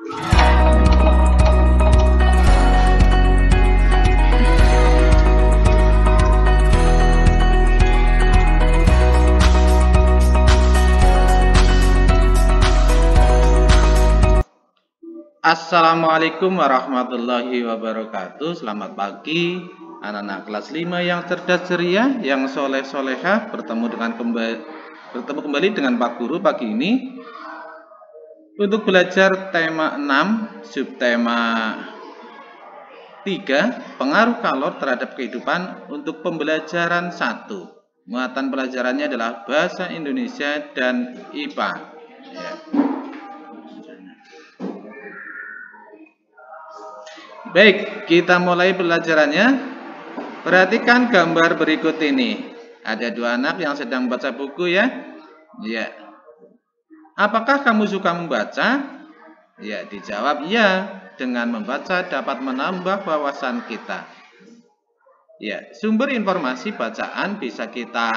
Assalamualaikum warahmatullahi wabarakatuh. Selamat pagi anak-anak kelas 5 yang cerdas ceria, yang soleh-solehah. Bertemu kembali dengan Pak Guru pagi ini untuk belajar tema 6, subtema 3, pengaruh kalor terhadap kehidupan untuk pembelajaran 1. Muatan pelajarannya adalah bahasa Indonesia dan IPA. Ya. Baik, kita mulai pelajarannya. Perhatikan gambar berikut ini. Ada dua anak yang sedang baca buku ya. Ya. Apakah kamu suka membaca? Ya, dijawab ya. Dengan membaca dapat menambah wawasan kita. Ya, sumber informasi bacaan bisa kita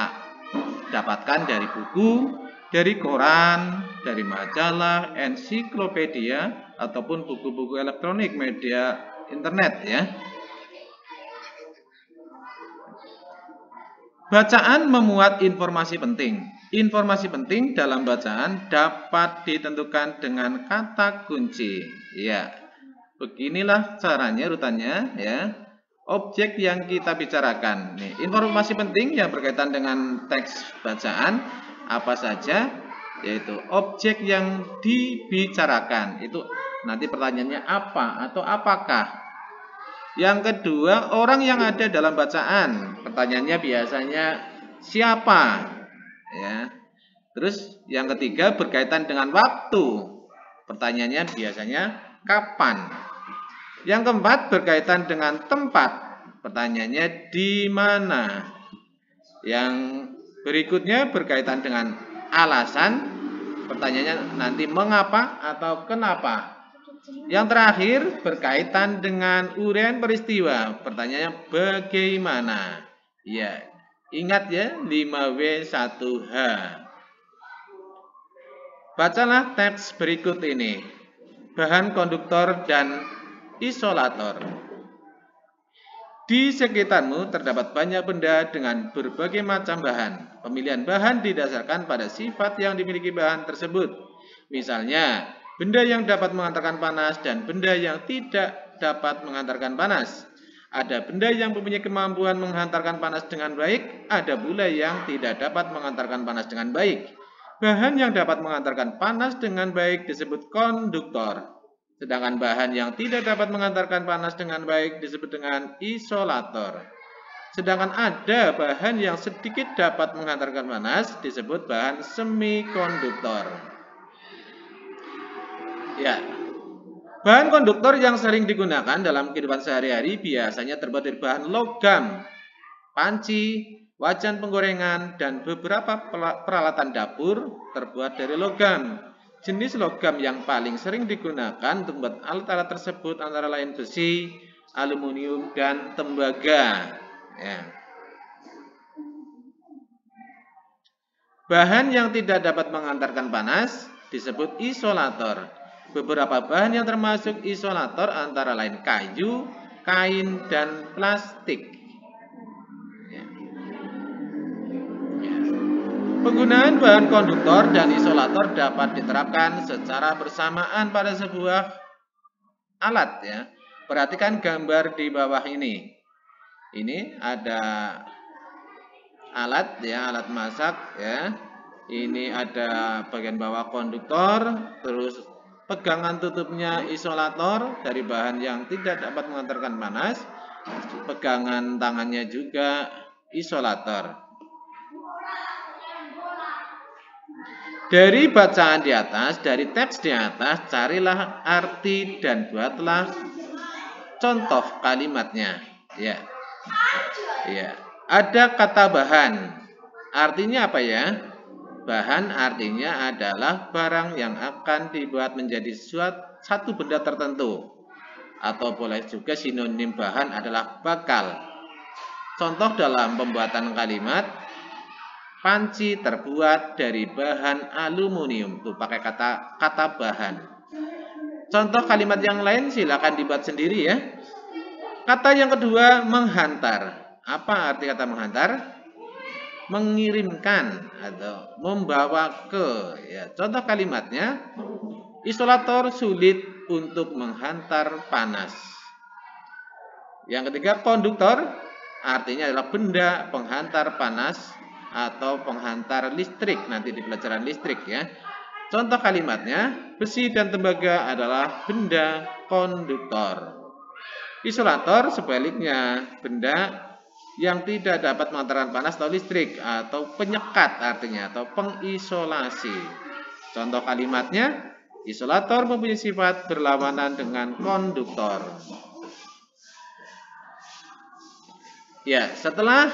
dapatkan dari buku, dari koran, dari majalah, ensiklopedia, ataupun buku-buku elektronik, media internet ya. Bacaan memuat informasi penting. Informasi penting dalam bacaan dapat ditentukan dengan kata kunci. Ya. Beginilah caranya rutannya ya. Objek yang kita bicarakan. Nih, informasi penting yang berkaitan dengan teks bacaan apa saja? Yaitu objek yang dibicarakan. Itu nanti pertanyaannya apa atau apakah? Yang kedua, orang yang ada dalam bacaan. Pertanyaannya biasanya siapa? Ya. Terus yang ketiga berkaitan dengan waktu. Pertanyaannya biasanya kapan? Yang keempat berkaitan dengan tempat. Pertanyaannya di mana? Yang berikutnya berkaitan dengan alasan. Pertanyaannya nanti mengapa atau kenapa? Yang terakhir berkaitan dengan uraian peristiwa. Pertanyaannya bagaimana? Ya, ingat ya 5W1H. Bacalah teks berikut ini. Bahan konduktor dan isolator. Di sekitarmu terdapat banyak benda dengan berbagai macam bahan. Pemilihan bahan didasarkan pada sifat yang dimiliki bahan tersebut. Misalnya, benda yang dapat mengantarkan panas dan benda yang tidak dapat mengantarkan panas. Ada benda yang mempunyai kemampuan menghantarkan panas dengan baik, ada pula yang tidak dapat mengantarkan panas dengan baik. Bahan yang dapat mengantarkan panas dengan baik disebut konduktor. Sedangkan bahan yang tidak dapat mengantarkan panas dengan baik disebut dengan isolator. Sedangkan ada bahan yang sedikit dapat mengantarkan panas disebut bahan semikonduktor. Ya, bahan konduktor yang sering digunakan dalam kehidupan sehari-hari biasanya terbuat dari bahan logam, panci, wajan penggorengan, dan beberapa peralatan dapur terbuat dari logam. Jenis logam yang paling sering digunakan untuk membuat alat-alat tersebut antara lain besi, aluminium, dan tembaga. Ya. Bahan yang tidak dapat mengantarkan panas disebut isolator. Beberapa bahan yang termasuk isolator antara lain kayu, kain, dan plastik. Penggunaan bahan konduktor dan isolator dapat diterapkan secara bersamaan pada sebuah alat ya. Perhatikan gambar di bawah ini. Ini ada alat ya, alat masak ya. Ini ada bagian bawah konduktor, terus pegangan tutupnya isolator dari bahan yang tidak dapat mengantarkan panas. Pegangan tangannya juga isolator. Dari bacaan di atas, dari teks di atas, carilah arti dan buatlah contoh kalimatnya. Ya. Ya. Ada kata bahan. Artinya apa ya? Bahan artinya adalah barang yang akan dibuat menjadi satu benda tertentu. Atau boleh juga sinonim bahan adalah bakal. Contoh dalam pembuatan kalimat, panci terbuat dari bahan aluminium. Tuh pakai kata bahan. Contoh kalimat yang lain silakan dibuat sendiri ya. Kata yang kedua, menghantar. Apa arti kata menghantar? Mengirimkan atau membawa ke. Ya, contoh kalimatnya, isolator sulit untuk menghantar panas. Yang ketiga, konduktor artinya adalah benda penghantar panas atau penghantar listrik, nanti di pelajaran listrik ya. Contoh kalimatnya, besi dan tembaga adalah benda konduktor. Isolator sebaliknya, benda yang tidak dapat mengantarkan panas atau listrik, atau penyekat artinya, atau pengisolasi. Contoh kalimatnya, isolator mempunyai sifat berlawanan dengan konduktor. Ya, setelah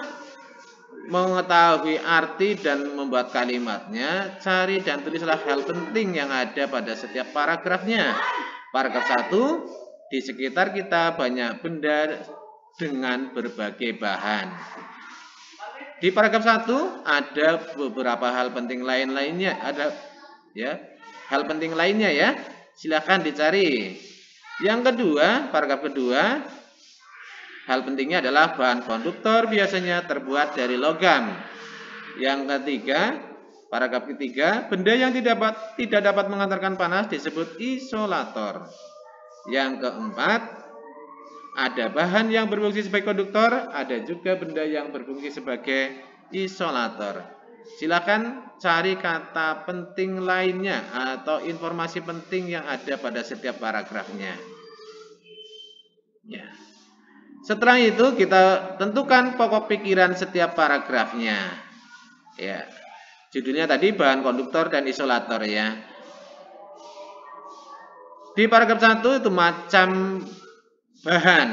mengetahui arti dan membuat kalimatnya, cari dan tulislah hal penting yang ada pada setiap paragrafnya. Paragraf 1, di sekitar kita banyak benda dengan berbagai bahan. Di paragraf 1 ada beberapa hal penting lainnya, ada ya, hal penting lainnya ya. Silakan dicari. Yang kedua, paragraf kedua, hal pentingnya adalah bahan konduktor biasanya terbuat dari logam. Yang ketiga, paragraf ketiga, benda yang tidak dapat mengantarkan panas disebut isolator. Yang keempat, ada bahan yang berfungsi sebagai konduktor, ada juga benda yang berfungsi sebagai isolator. Silakan cari kata penting lainnya atau informasi penting yang ada pada setiap paragrafnya. Ya. Setelah itu kita tentukan pokok pikiran setiap paragrafnya. Ya. Judulnya tadi bahan konduktor dan isolator ya. Di paragraf 1 itu macam bahan.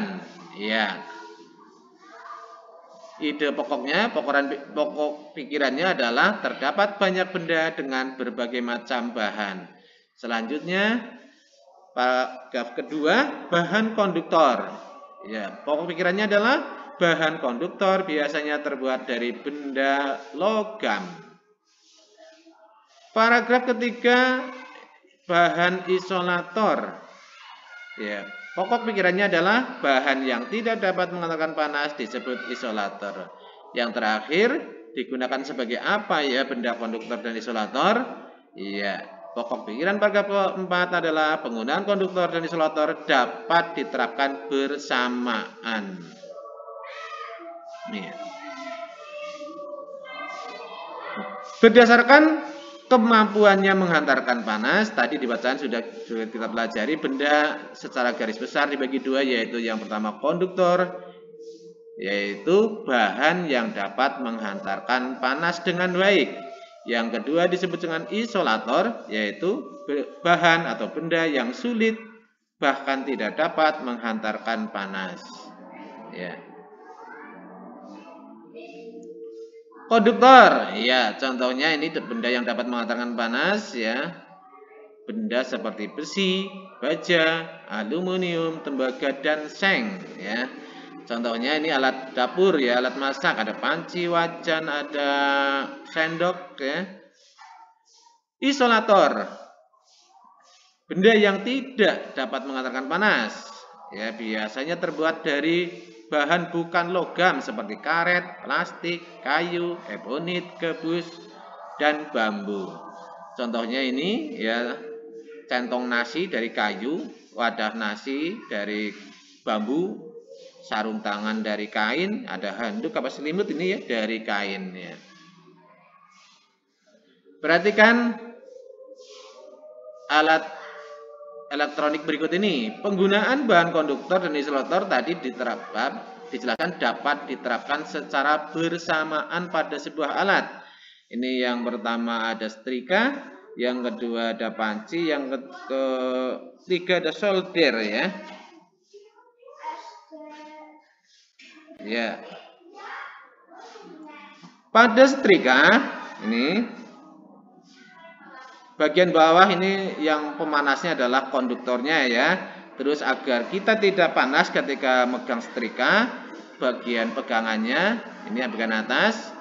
Ya. Ide pokoknya, pokok pikirannya adalah terdapat banyak benda dengan berbagai macam bahan. Selanjutnya paragraf kedua, bahan konduktor. Ya, pokok pikirannya adalah bahan konduktor biasanya terbuat dari benda logam. Paragraf ketiga, bahan isolator. Ya, pokok pikirannya adalah bahan yang tidak dapat mengantarkan panas disebut isolator. Yang terakhir, digunakan sebagai apa ya benda konduktor dan isolator? Iya. Pokok pikiran paragraf 4 adalah penggunaan konduktor dan isolator dapat diterapkan bersamaan. Nih. Berdasarkan kemampuannya menghantarkan panas, tadi di bacaan sudah kita pelajari benda secara garis besar dibagi dua, yaitu yang pertama konduktor, yaitu bahan yang dapat menghantarkan panas dengan baik. Yang kedua disebut dengan isolator, yaitu bahan atau benda yang sulit bahkan tidak dapat menghantarkan panas. Ya. Konduktor, ya contohnya ini benda yang dapat menghantarkan panas ya. Benda seperti besi, baja, aluminium, tembaga dan seng ya. Contohnya ini alat dapur ya, alat masak, ada panci, wajan, ada sendok ya. Isolator, benda yang tidak dapat mengantarkan panas ya, biasanya terbuat dari bahan bukan logam seperti karet, plastik, kayu, ebonit, gabus, dan bambu. Contohnya ini ya, centong nasi dari kayu, wadah nasi dari bambu, sarung tangan dari kain, ada handuk apa selimut ini ya dari kain ya. Perhatikan alat elektronik berikut ini. Penggunaan bahan konduktor dan isolator tadi dijelaskan dapat diterapkan secara bersamaan pada sebuah alat. Ini yang pertama ada setrika, yang kedua ada panci, yang ketiga ada solder ya. Ya. Pada setrika ini bagian bawah ini yang pemanasnya adalah konduktornya ya. Terus agar kita tidak panas ketika megang setrika, bagian pegangannya ini yang bagian atas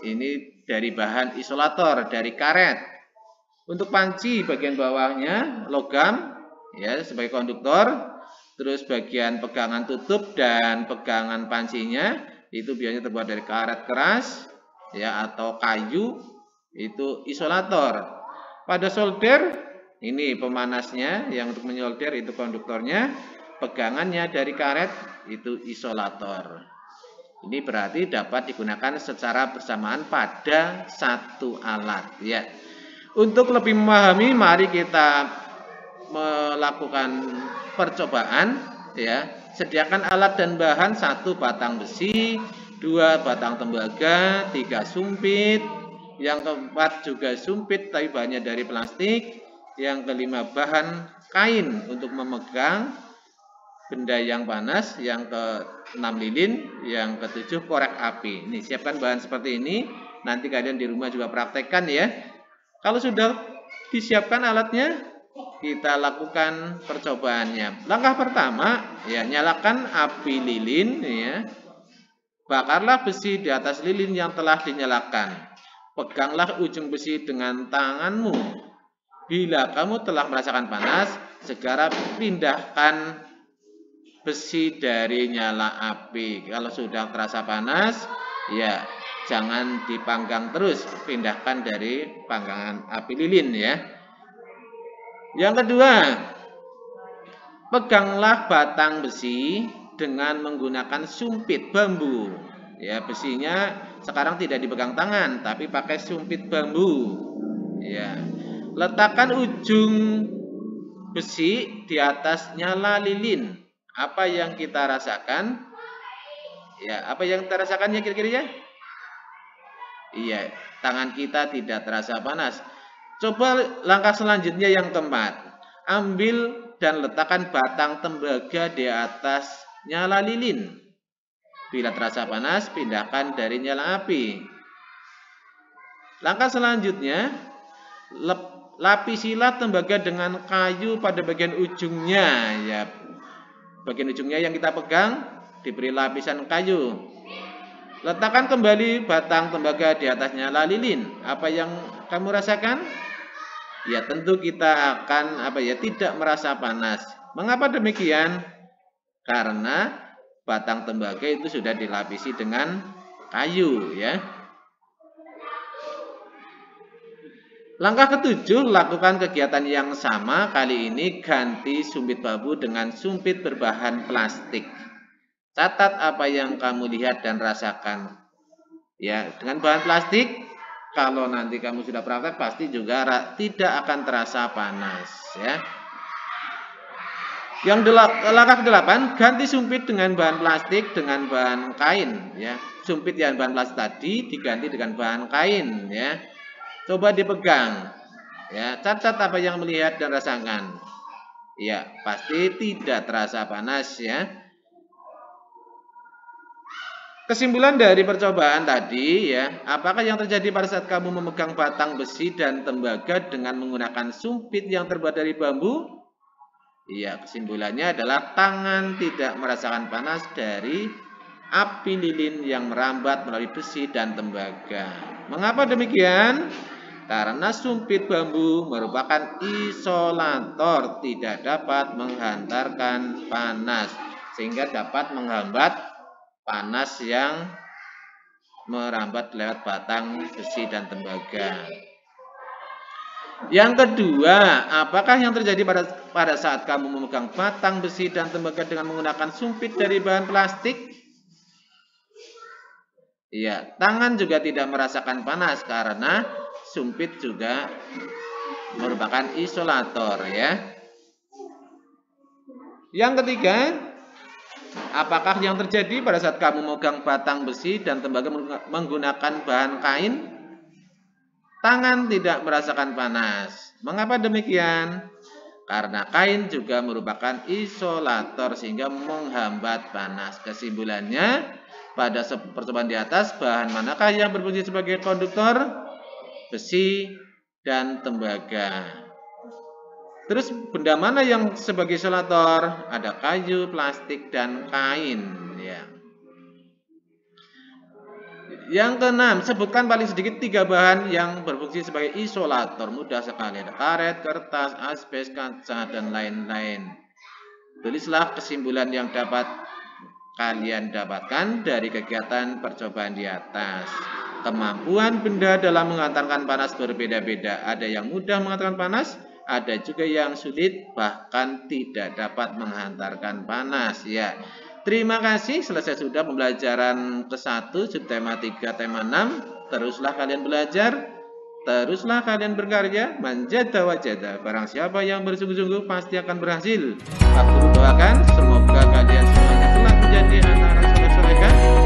ini dari bahan isolator dari karet. Untuk panci bagian bawahnya logam, ya sebagai konduktor. Terus bagian pegangan tutup dan pegangan pancinya itu biasanya terbuat dari karet keras ya atau kayu, itu isolator. Pada solder ini pemanasnya, yang untuk menyolder itu konduktornya, pegangannya dari karet itu isolator. Ini berarti dapat digunakan secara bersamaan pada satu alat ya. Untuk lebih memahami, mari kita melakukan percobaan ya. Sediakan alat dan bahan: 1 batang besi, 2 batang tembaga, 3 sumpit, yang keempat juga sumpit tapi bahannya dari plastik, yang kelima bahan kain untuk memegang benda yang panas, yang ke-6 lilin, yang ke-7 korek api. Nih, siapkan bahan seperti ini, nanti kalian di rumah juga praktekkan ya. Kalau sudah disiapkan alatnya, kita lakukan percobaannya. Langkah pertama, ya, nyalakan api lilin ya. Bakarlah besi di atas lilin yang telah dinyalakan. Peganglah ujung besi dengan tanganmu. Bila kamu telah merasakan panas, segera pindahkan besi dari nyala api. Kalau sudah terasa panas, ya jangan dipanggang terus, pindahkan dari panggangan api lilin ya. Yang kedua, peganglah batang besi dengan menggunakan sumpit bambu. Ya, besinya sekarang tidak dipegang tangan, tapi pakai sumpit bambu. Ya. Letakkan ujung besi di atas nyala lilin. Apa yang kita rasakan? Ya, apa yang kita rasakan ya kira-kira ya? Iya, tangan kita tidak terasa panas. Coba langkah selanjutnya yang keempat. Ambil dan letakkan batang tembaga di atas nyala lilin. Bila terasa panas, pindahkan dari nyala api. Langkah selanjutnya, lapisilah tembaga dengan kayu pada bagian ujungnya. Ya, bagian ujungnya yang kita pegang diberi lapisan kayu. Letakkan kembali batang tembaga di atas nyala lilin. Apa yang kamu rasakan? Ya, tentu kita akan tidak merasa panas. Mengapa demikian? Karena batang tembaga itu sudah dilapisi dengan kayu ya. Langkah ketujuh, lakukan kegiatan yang sama. Kali ini ganti sumpit bambu dengan sumpit berbahan plastik. Catat apa yang kamu lihat dan rasakan. Ya, dengan bahan plastik, kalau nanti kamu sudah praktek pasti juga tidak akan terasa panas ya. Yang langkah ke-8, ganti sumpit dengan bahan plastik dengan bahan kain ya. Sumpit yang bahan plastik tadi diganti dengan bahan kain ya. Coba dipegang. Ya, catat apa yang melihat dan rasakan. Ya, pasti tidak terasa panas ya. Kesimpulan dari percobaan tadi ya, apakah yang terjadi pada saat kamu memegang batang besi dan tembaga dengan menggunakan sumpit yang terbuat dari bambu? Iya, kesimpulannya adalah tangan tidak merasakan panas dari api lilin yang merambat melalui besi dan tembaga. Mengapa demikian? Karena sumpit bambu merupakan isolator, tidak dapat menghantarkan panas, sehingga dapat menghambat panas yang merambat lewat batang besi dan tembaga. Yang kedua, apakah yang terjadi pada saat kamu memegang batang besi dan tembaga dengan menggunakan sumpit dari bahan plastik? Iya, tangan juga tidak merasakan panas karena sumpit juga merupakan isolator ya. Yang ketiga, apakah yang terjadi pada saat kamu memegang batang besi dan tembaga menggunakan bahan kain? Tangan tidak merasakan panas. Mengapa demikian? Karena kain juga merupakan isolator sehingga menghambat panas. Kesimpulannya, pada percobaan di atas, bahan manakah yang berfungsi sebagai konduktor? Besi dan tembaga. Terus benda mana yang sebagai isolator? Ada kayu, plastik, dan kain. Ya. Yang keenam, sebutkan paling sedikit 3 bahan yang berfungsi sebagai isolator. Mudah sekali, ada karet, kertas, asbes, kaca, dan lain-lain. Tulislah kesimpulan yang dapat kalian dapatkan dari kegiatan percobaan di atas. Kemampuan benda dalam mengantarkan panas berbeda-beda. Ada yang mudah mengantarkan panas, ada juga yang sulit, bahkan tidak dapat menghantarkan panas. Ya. Terima kasih, selesai sudah pembelajaran ke-1, subtema 3, tema 6. Teruslah kalian belajar, teruslah kalian berkarya, manjada wajada. Barang siapa yang bersungguh-sungguh pasti akan berhasil. Aku doakan semoga kalian semuanya telah menjadi anak-anak soleh-soleha